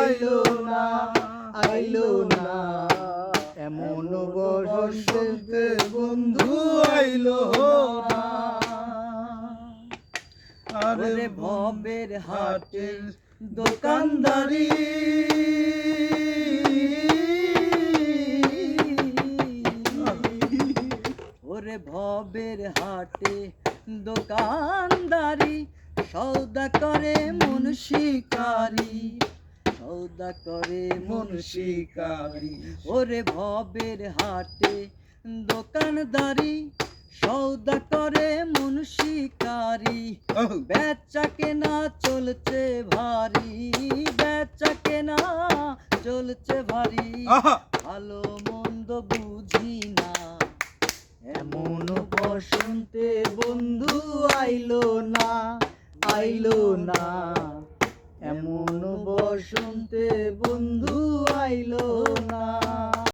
আইলো না, আইলো না। এমন বসন্তে বন্ধু আইলো না। আরে ভবের হাটের দোকানদারি, ওরে ভবের হাটে দোকানদারি, সৌদা করে মন শিকারি, সৌদা করে মন শিকারি। ওরে ভবের হাটে দোকানদারি, সৌদা করে মন শিকারি। বেচা কেনা চলছে ভারী, বেচা কেনা চলছে ভারী। ভালো মন্দ বুঝি না, এমন বসন্তে বন্ধু আইলো না, আইলো না। এমন বসন্তে বন্ধু আইলো